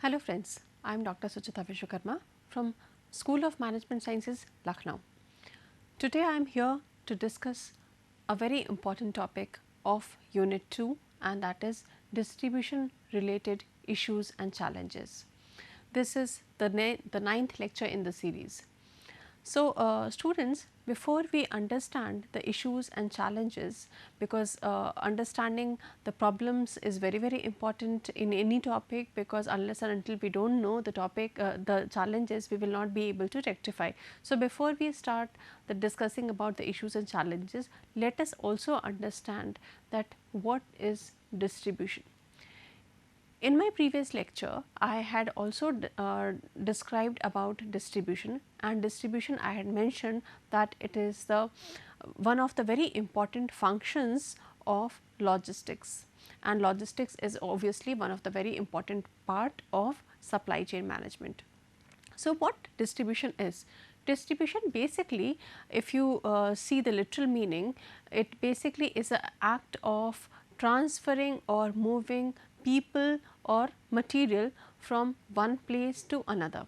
Hello friends, I am Dr. Suchita Vishwakarma from School of Management Sciences, Lucknow. Today I am here to discuss a very important topic of Unit 2, and that is distribution related issues and challenges. This is the ninth lecture in the series. So, students, before we understand the issues and challenges, because understanding the problems is very important in any topic, because unless and until we do not know the topic, the challenges, we will not be able to rectify. So, before we start the discussing about the issues and challenges, let us also understand that what is distribution. In my previous lecture, I had also described about distribution, and distribution I had mentioned that it is the one of the very important functions of logistics, and logistics is obviously one of the very important part of supply chain management. So, what distribution is? Distribution basically, if you see the literal meaning, it basically is an act of transferring or moving people or material from one place to another.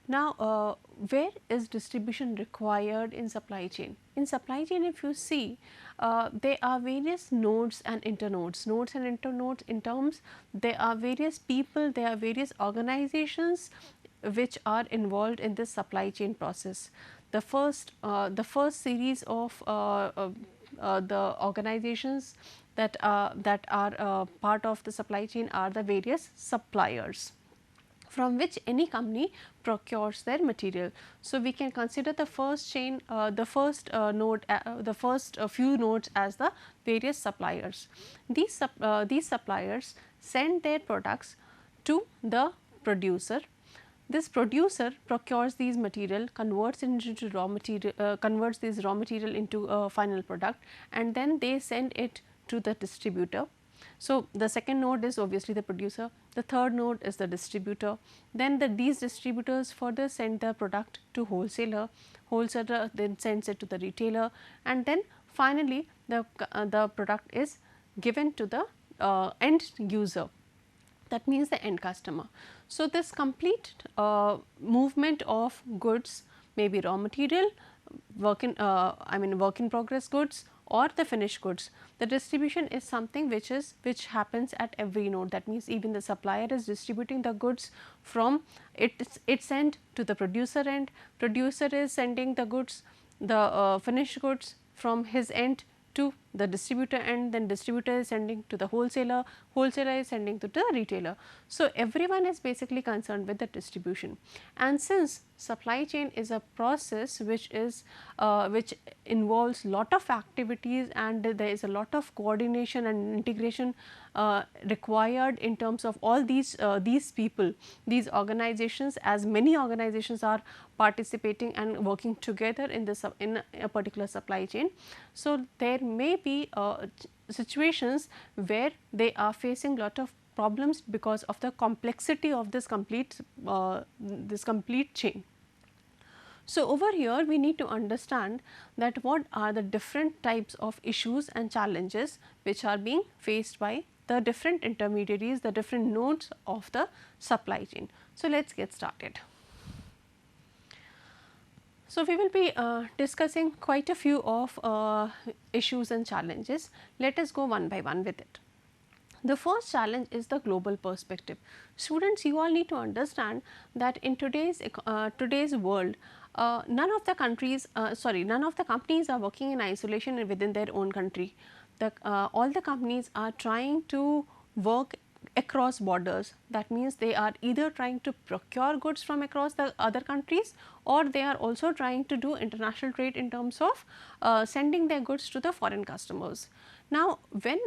Now, where is distribution required in supply chain? In supply chain, if you see, there are various nodes and internodes. Nodes and internodes in terms, there are various people, there are various organizations which are involved in this supply chain process. The first series of the organizations that are part of the supply chain are the various suppliers from which any company procures their material. So, we can consider the first chain, the first node, the first few nodes as the various suppliers. These suppliers send their products to the producer. This producer procures these material, converts it into raw material, converts this raw material into a final product, and then they send it to the distributor. So, the second node is obviously the producer, the third node is the distributor, then these distributors further send the product to wholesaler, wholesaler then sends it to the retailer, and then finally the product is given to the end user, that means the end customer. So, this complete movement of goods may be raw material, work in progress goods or the finished goods. The distribution is something which happens at every node. That means, even the supplier is distributing the goods from its end to the producer end, producer is sending the goods, the finished goods from his end to the distributor end, then distributor is sending to the wholesaler, wholesaler is sending to the retailer. So, everyone is basically concerned with the distribution, and since supply chain is a process which involves lot of activities, and there is a lot of coordination and integration required in terms of all these people, these organizations, as many organizations are participating and working together in a particular supply chain. So, there may be situations where they are facing lot of problems because of the complexity of this complete chain. So, over here we need to understand that what are the different types of issues and challenges which are being faced by the different intermediaries, the different nodes of the supply chain. So, let us get started. So, we will be discussing quite a few of issues and challenges. Let us go one by one with it. The first challenge is the global perspective. Students, you all need to understand that in today's world, none of the companies are working in isolation within their own country. All the companies are trying to work across borders. That means, they are either trying to procure goods from across the other countries, or they are also trying to do international trade in terms of sending their goods to the foreign customers. Now, when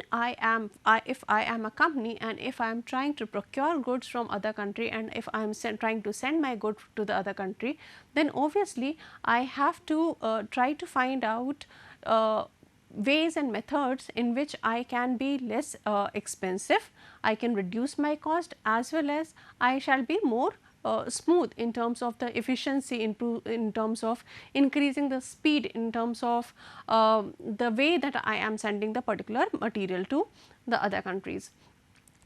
if I am a company, and if I am trying to procure goods from other country, and if I am trying to send my goods to the other country, then obviously I have to try to find out ways and methods in which I can be less expensive, I can reduce my cost, as well as I shall be more smooth in terms of the efficiency, in terms of increasing the speed, in terms of the way that I am sending the particular material to the other countries.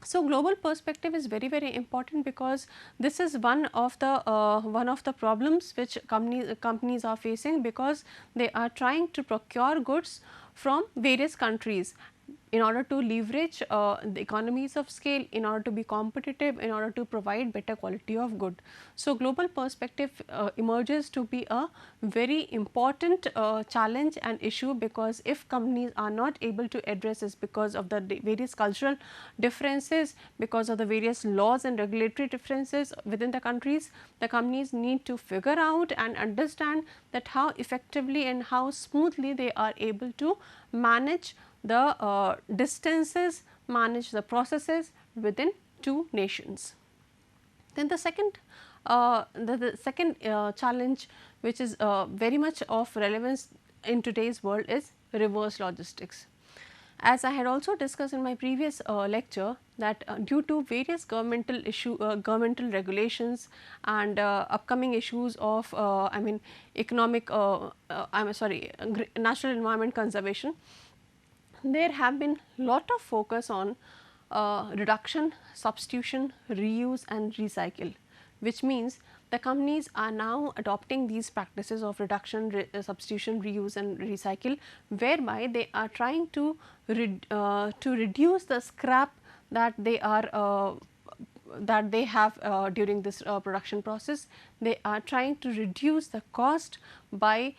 So, global perspective is very important, because this is one of the problems which companies are facing, because they are trying to procure goods from various countries in order to leverage the economies of scale, in order to be competitive, in order to provide better quality of good. So, global perspective emerges to be a very important challenge and issue, because if companies are not able to address this because of the various cultural differences, because of the various laws and regulatory differences within the countries, the companies need to figure out and understand that how effectively and how smoothly they are able to manage the distances, manage the processes within two nations. Then the second challenge, which is very much of relevance in today's world, is reverse logistics. As I had also discussed in my previous lecture, that due to various governmental regulations and upcoming issues of economic natural environment conservation, there have been lot of focus on reduction, substitution, reuse and recycle, which means the companies are now adopting these practices of reduction, substitution, reuse and recycle, whereby they are trying to reduce the scrap that they are that they have during this production process. They are trying to reduce the cost by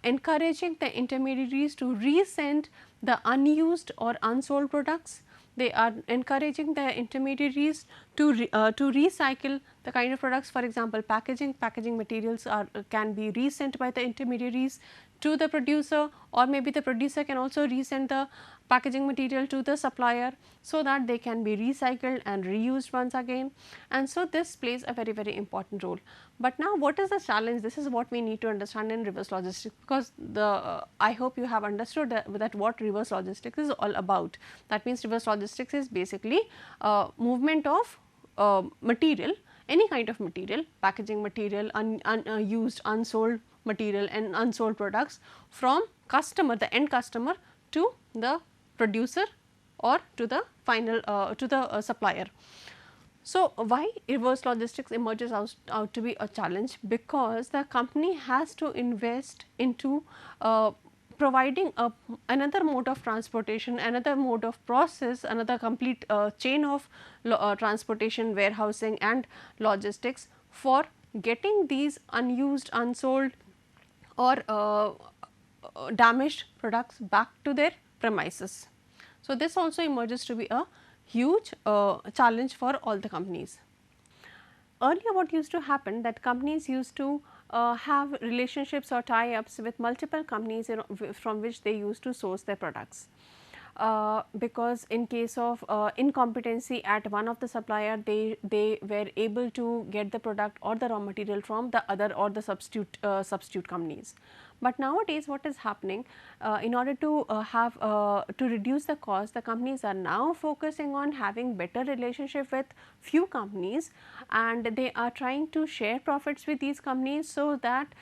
encouraging the intermediaries to resend the unused or unsold products. They are encouraging the intermediaries to recycle the kind of products. For example, packaging materials can be resent by the intermediaries to the producer, or maybe the producer can also resend the packaging material to the supplier, so that they can be recycled and reused once again. And so, this plays a very important role. But now, what is the challenge? This is what we need to understand in reverse logistics, because I hope you have understood that what reverse logistics is all about. That means, reverse logistics is basically movement of material, any kind of material, packaging material, unused, unsold material and unsold products from customer, the end customer, to the producer or to the final supplier. So, why reverse logistics emerges out to be a challenge? Because the company has to invest into providing another mode of transportation, another mode of process, another complete chain of transportation, warehousing and logistics for getting these unused, unsold or damaged products back to their premises. So, this also emerges to be a huge challenge for all the companies. Earlier what used to happen, that companies used to have relationships or tie-ups with multiple companies from which they used to source their products. Because in case of incompetency at one of the supplier, they were able to get the product or the raw material from the other or the substitute companies. But nowadays what is happening, in order to to reduce the cost, the companies are now focusing on having better relationship with few companies, and they are trying to share profits with these companies, so that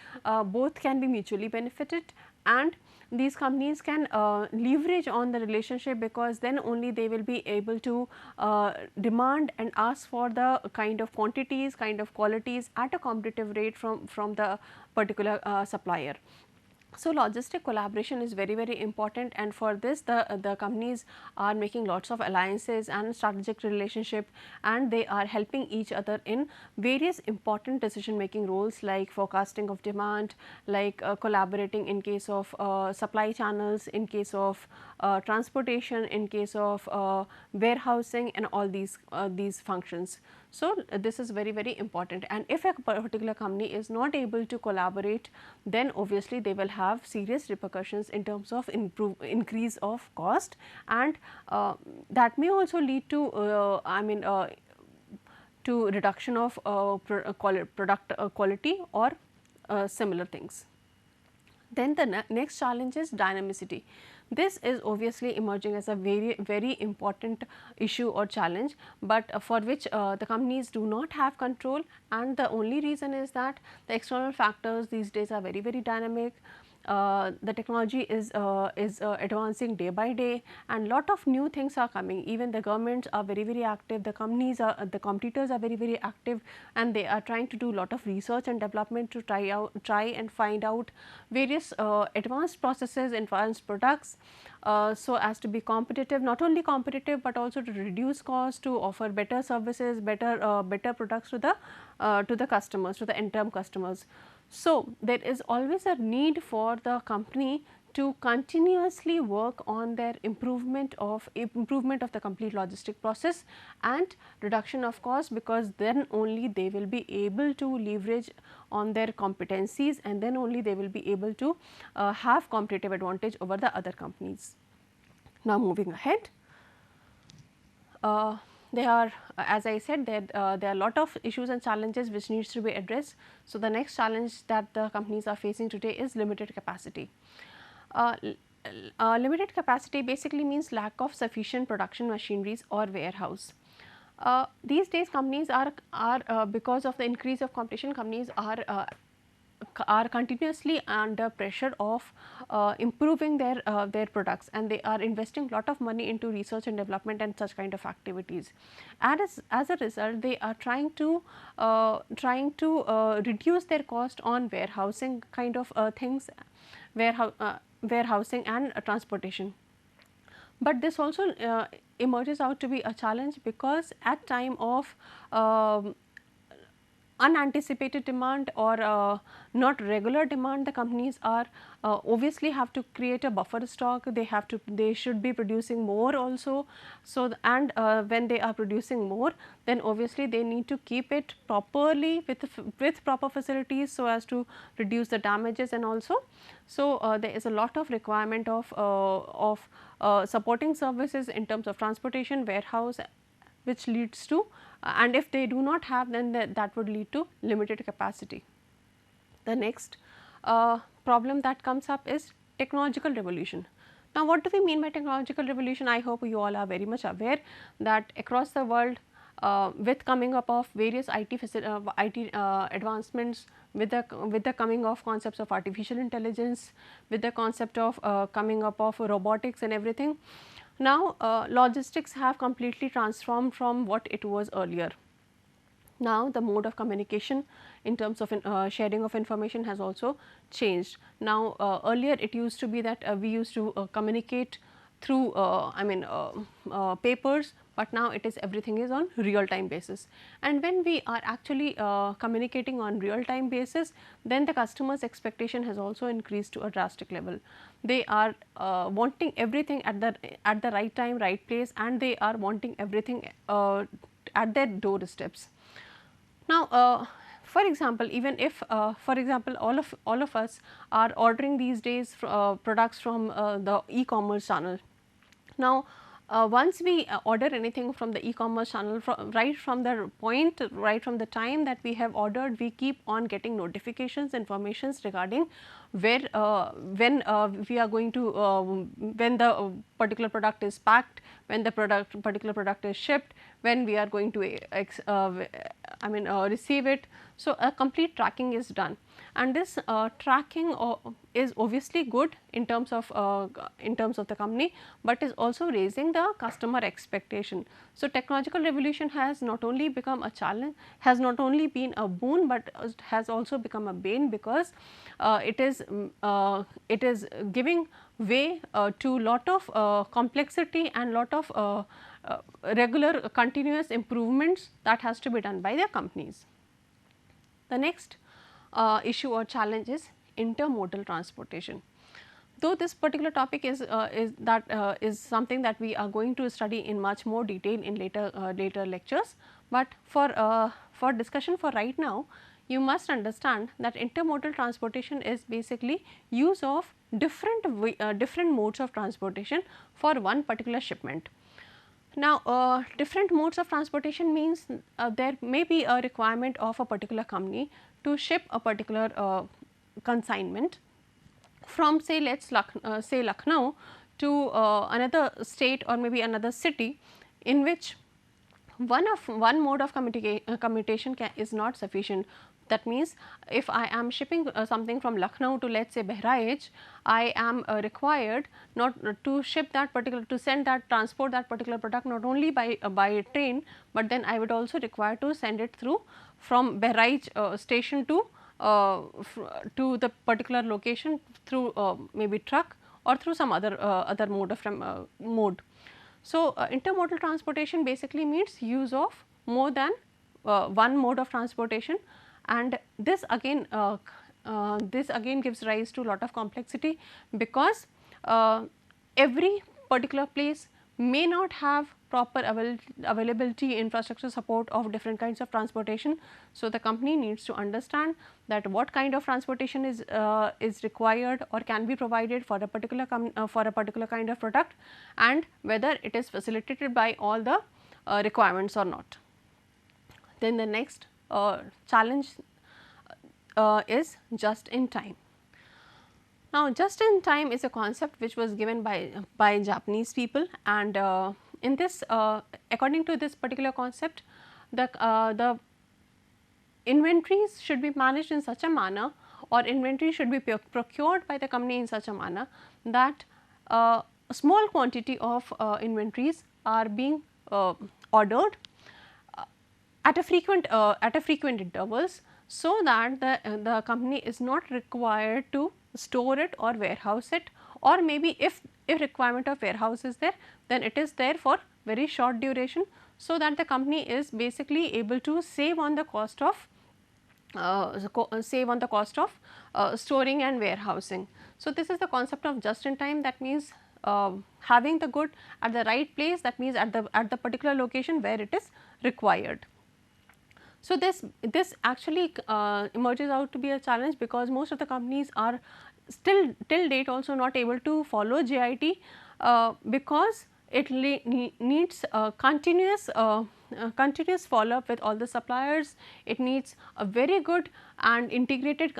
both can be mutually benefited, and these companies can leverage on the relationship, because then only they will be able to demand and ask for the kind of quantities, kind of qualities at a competitive rate from the particular supplier. So, logistic collaboration is very important, and for this the companies are making lots of alliances and strategic relationship, and they are helping each other in various important decision making roles, like forecasting of demand, like collaborating in case of supply channels, in case of transportation, in case of warehousing and all these functions. So, this is very important, and if a particular company is not able to collaborate, then obviously they will have serious repercussions in terms of increase of cost, and that may also lead to to reduction of product quality or similar things. Then the next challenge is dynamicity. This is obviously emerging as a very important issue or challenge, but for which the companies do not have control, and the only reason is that the external factors these days are very dynamic. the technology is advancing day by day, and lot of new things are coming. Even the governments are very active, the companies are, the competitors are very active, and they are trying to do lot of research and development to try and find out various advanced processes, advanced products, so as to be competitive, not only competitive but also to reduce cost, to offer better services, better products to the customers, to the end term customers. So, there is always a need for the company to continuously work on their improvement of the complete logistic process and reduction of cost, because then only they will be able to leverage on their competencies, and then only they will be able to have competitive advantage over the other companies. Now, moving ahead. There are, as I said, there are a lot of issues and challenges which needs to be addressed. So, the next challenge that the companies are facing today is limited capacity. Limited capacity basically means lack of sufficient production machineries or warehouse. These days companies are because of the increase of competition, companies are continuously under pressure of improving their products, and they are investing lot of money into research and development and such kind of activities. And as a result, they are trying to reduce their cost on warehousing kind of things, warehousing and transportation. But this also emerges out to be a challenge, because at time of unanticipated demand or not regular demand, the companies are obviously have to create a buffer stock. They should be producing more also. So, and when they are producing more, then obviously they need to keep it properly with proper facilities, so as to reduce the damages, and also so there is a lot of requirement of supporting services in terms of transportation, warehouse, which leads to and if they do not have, then that would lead to limited capacity. The next problem that comes up is technological revolution. Now, what do we mean by technological revolution? I hope you all are very much aware that across the world, with coming up of various IT advancements, with the coming of concepts of artificial intelligence, with the concept of coming up of robotics and everything, now logistics have completely transformed from what it was earlier. Now, the mode of communication in terms of sharing of information has also changed. Now, earlier it used to be that we used to communicate through papers, but now it is everything is on real time basis. And when we are actually communicating on real time basis, then the customer's expectation has also increased to a drastic level. They are wanting everything at the right time, right place, and they are wanting everything at their doorsteps. Now, for example, even if for example all of us are ordering these days products from the e-commerce channel. Now, once we order anything from the e-commerce channel, right from the time that we have ordered, we keep on getting notifications, informations regarding where when we are going to when the particular product is packed, when the particular product is shipped, when we are going to receive it. So, a complete tracking is done, and this tracking is obviously good in terms of the company, but is also raising the customer expectation. So, technological revolution has not only become a challenge, has not only been a boon, but has also become a bane, because it is giving way to lot of complexity and lot of regular continuous improvements that has to be done by the companies. The next issue or challenge is intermodal transportation. Though this particular topic is something that we are going to study in much more detail in later lectures, but for discussion for right now, you must understand that intermodal transportation is basically use of different modes of transportation for one particular shipment. Now, different modes of transportation means there may be a requirement of a particular company to ship a particular consignment from, say, say Lucknow to another state or maybe another city, in which one mode of commutation is not sufficient. That means, if I am shipping something from Lucknow to, let us say, Bahraich, I am required not to ship that particular, to send that, transport that particular product not only by train, but then I would also require to send it through from Bahraich station to the particular location through maybe truck or through some other mode of mode. So, intermodal transportation basically means use of more than one mode of transportation, and this again gives rise to a lot of complexity, because every particular place may not have proper availability, infrastructure support of different kinds of transportation. So, the company needs to understand that what kind of transportation is required or can be provided for a particular kind of product, and whether it is facilitated by all the requirements or not. Then the next challenge is just in time. Now, just in time is a concept which was given by Japanese people, and in this according to this particular concept, the inventories should be managed in such a manner, or inventory should be procured by the company in such a manner that a small quantity of inventories are being ordered at a frequent intervals, so that the company is not required to store it or warehouse it, or maybe if requirement of warehouse is there, then it is there for very short duration, so that the company is basically able to save on the cost of storing and warehousing. So, this is the concept of just in time. That means having the good at the right place, that means at the particular location where it is required. So, this actually emerges out to be a challenge, because most of the companies are still till date also not able to follow JIT, because it needs continuous follow up with all the suppliers. It needs a very good and integrated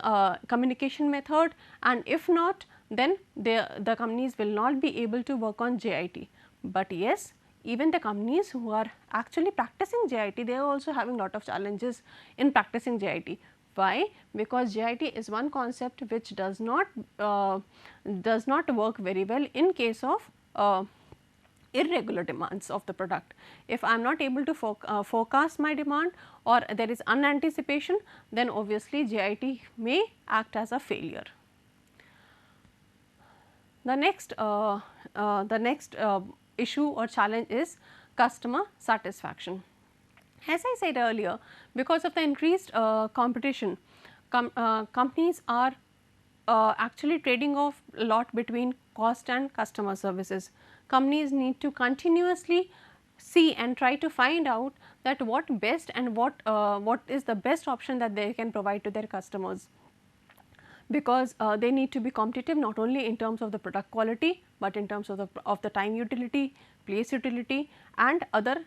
communication method, and if not, then the companies will not be able to work on JIT. But yes, even the companies who are actually practicing JIT, they are also having lot of challenges in practicing JIT. Why? Because JIT is one concept which does not work very well in case of irregular demands of the product. If I am not able to forecast my demand, or there is unanticipation, then obviously JIT may act as a failure. The next issue or challenge is customer satisfaction. As I said earlier, because of the increased competition, companies are actually trading off a lot between cost and customer services. Companies need to continuously see and try to find out that what best and what is the best option that they can provide to their customers, because they need to be competitive not only in terms of the product quality, but in terms of the time utility, place utility, and other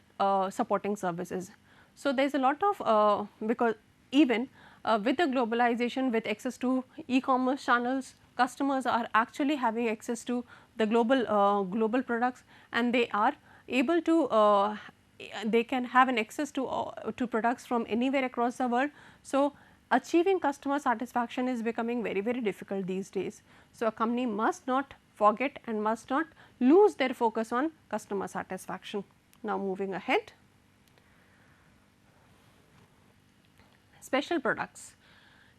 supporting services. So, there is a lot of because even with the globalization, with access to e-commerce channels, customers are actually having access to the global products, and they are able to they can have an access to products from anywhere across the world. So, achieving customer satisfaction is becoming very difficult these days. So, a company must not forget and must not lose their focus on customer satisfaction. Now, moving ahead. Special products.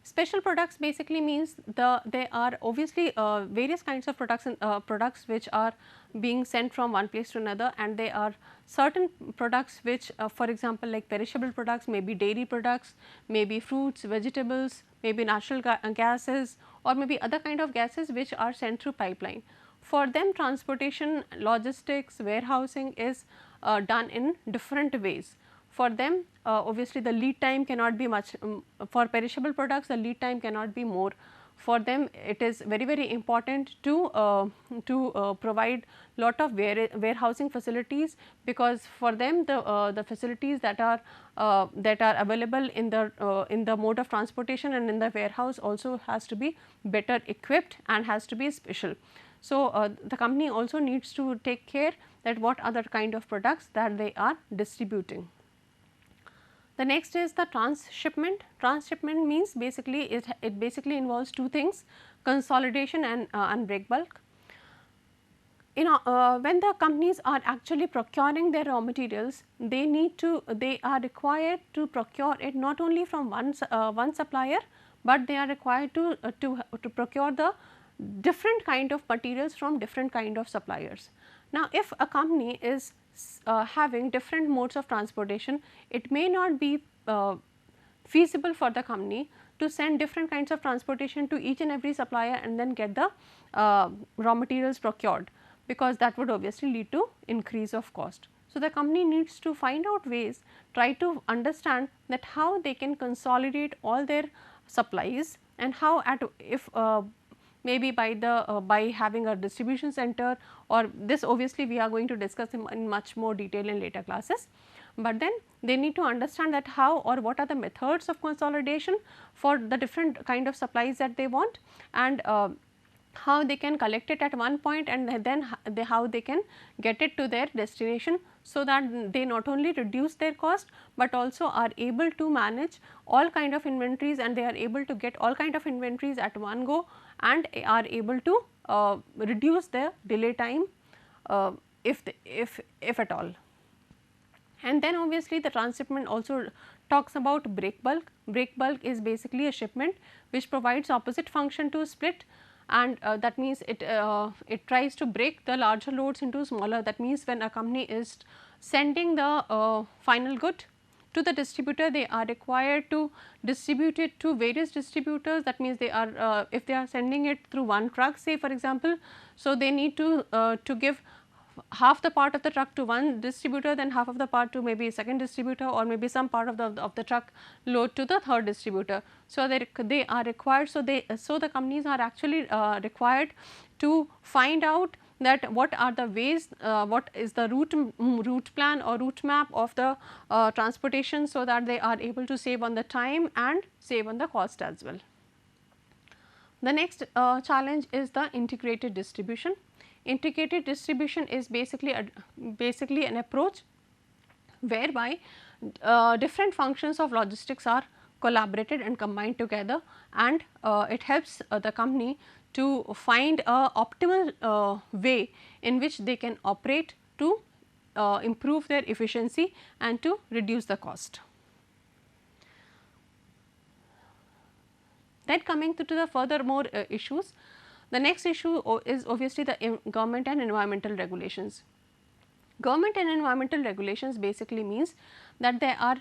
Special products basically means there are obviously various kinds of products which are being sent from one place to another, and there are certain products which for example, like perishable products, maybe dairy products, maybe fruits, vegetables, maybe natural gases, or maybe other kind of gases which are sent through pipeline. For them, transportation, logistics, warehousing is done in different ways. For them, obviously the lead time cannot be much. For perishable products, the lead time cannot be more. For them, it is very important to provide lot of warehousing facilities, because for them the facilities that are available in the mode of transportation and in the warehouse also has to be better equipped and has to be special. So, the company also needs to take care that what other kind of products that they are distributing. The next is the transshipment. Transshipment means basically it basically involves two things, consolidation and break bulk. When the companies are actually procuring their raw materials, they are required to procure it not only from one supplier, but they are required to procure the different kind of materials from different kind of suppliers. Now, if a company is having different modes of transportation, it may not be feasible for the company to send different kinds of transportation to each and every supplier and then get the raw materials procured, because that would obviously lead to increase of cost. So, the company needs to find out ways, try to understand that how they can consolidate all their supplies, and how maybe by having a distribution center, or this obviously we are going to discuss in much more detail in later classes. But then they need to understand that how or what are the methods of consolidation for the different kind of supplies that they want, and how they can collect it at one point, and then how they can get it to their destination, so that they not only reduce their cost, but also are able to manage all kind of inventories, and they are able to get all kind of inventories at one go, and are able to reduce their delay time if at all. And then obviously the transshipment also talks about break bulk. Break bulk is basically a shipment which provides opposite function to split, and that means it tries to break the larger loads into smaller. That means when a company is sending the final good to the distributor, they are required to distribute it to various distributors. That means they are if they are sending it through one truck, say for example, so they need to give half the part of the truck to one distributor, then half of the part to maybe second distributor, or maybe some part of the truck load to the third distributor. So, they are required. So, the companies are actually required to find out that what are the ways, what is the route plan or route map of the transportation, so that they are able to save on the time and save on the cost as well. The next challenge is the integrated distribution. Integrated distribution is basically an approach whereby different functions of logistics are collaborated and combined together, and it helps the company to find a optimal way in which they can operate to improve their efficiency and to reduce the cost. Then coming to the furthermore issues, the next issue is obviously the government and environmental regulations. Government and environmental regulations basically means that there are,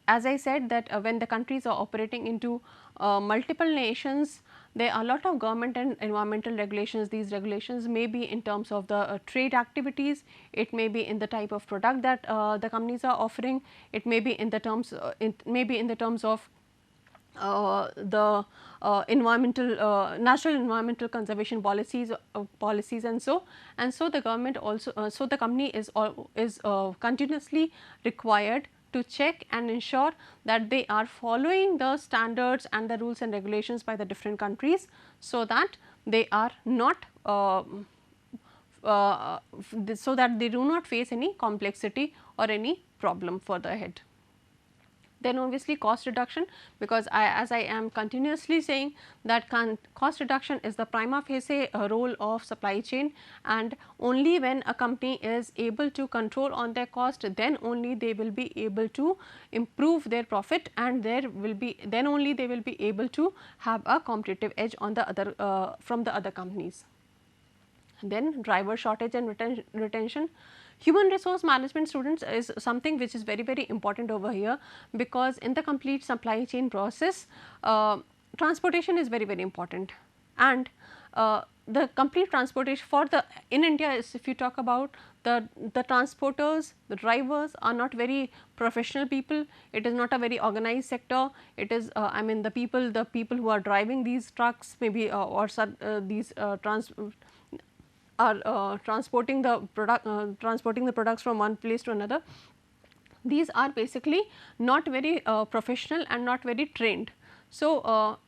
as I said, that when the countries are operating into multiple nations, there are a lot of government and environmental regulations. These regulations may be in terms of the trade activities, it may be in the type of product that the companies are offering, it may be in the terms of the natural environmental conservation policies and so the government also so the company is continuously required to check and ensure that they are following the standards and the rules and regulations by the different countries, so that they are not so that they do not face any complexity or any problem further ahead. Then obviously cost reduction, because as I am continuously saying that cost reduction is the prima facie role of supply chain, and only when a company is able to control on their cost, then only they will be able to improve their profit, and then only they will be able to have a competitive edge on the other from the other companies. Then driver shortage and retention. Human resource management, students, is something which is very important over here, because in the complete supply chain process, transportation is very important, and the complete transportation in India is, if you talk about the transporters, the drivers are not very professional people. It is not a very organized sector. It is I mean the people who are driving these trucks maybe are transporting the products from one place to another. These are basically not very professional and not very trained. So,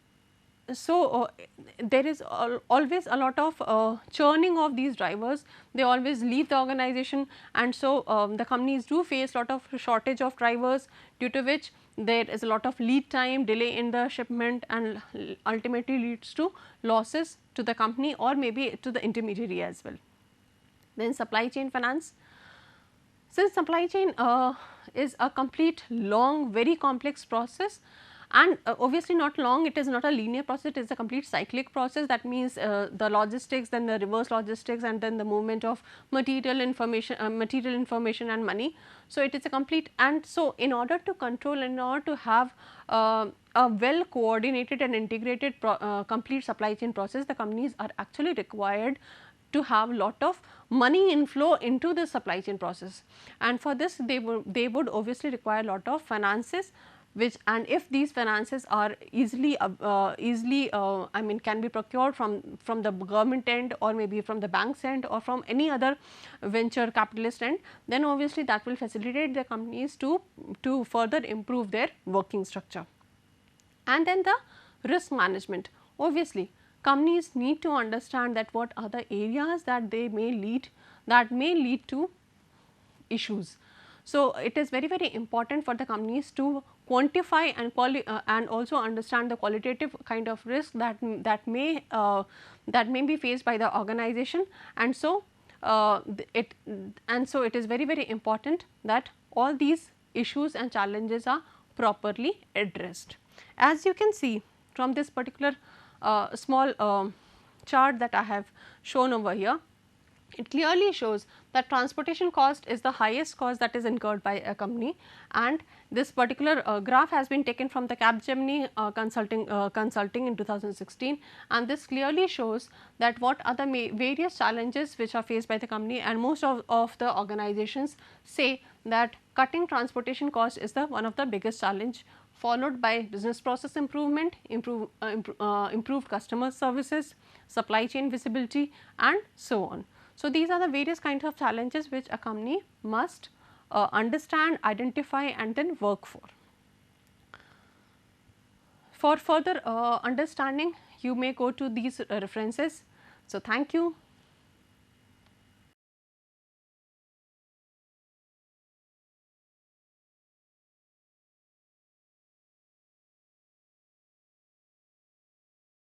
there is always a lot of churning of these drivers. They always leave the organization, and so the companies do face lot of shortage of drivers, due to which there is a lot of lead time, delay in the shipment, and ultimately leads to losses to the company or maybe to the intermediary as well. Then supply chain finance. Since supply chain is a complete long, very complex process, and obviously not long, it is not a linear process, it is a complete cyclic process. That means the logistics, then the reverse logistics, and then the movement of material information and money. So, it is a complete, and so in order to control, in order to have a well coordinated and integrated complete supply chain process, the companies are actually required to have lot of money inflow into the supply chain process, and for this they would obviously require lot of finances, which, and if these finances are easily I mean can be procured from the government end, or maybe from the bank's end, or from any other venture capitalist end, then obviously that will facilitate the companies to further improve their working structure. And then the risk management. Obviously companies need to understand that what are the areas that they may lead to issues. So, it is very important for the companies to quantify and also understand the qualitative kind of risk that may be faced by the organization, and so it is very important that all these issues and challenges are properly addressed. As you can see from this particular small chart that I have shown over here, it clearly shows that transportation cost is the highest cost that is incurred by a company, and this particular graph has been taken from the Capgemini consulting in 2016, and this clearly shows that what are the various challenges which are faced by the company, and most of the organizations say that cutting transportation cost is the one of the biggest challenge, followed by business process improvement, improved customer services, supply chain visibility, and so on. So, these are the various kinds of challenges which a company must understand, identify, and then work for. For further understanding, you may go to these references. So, thank you.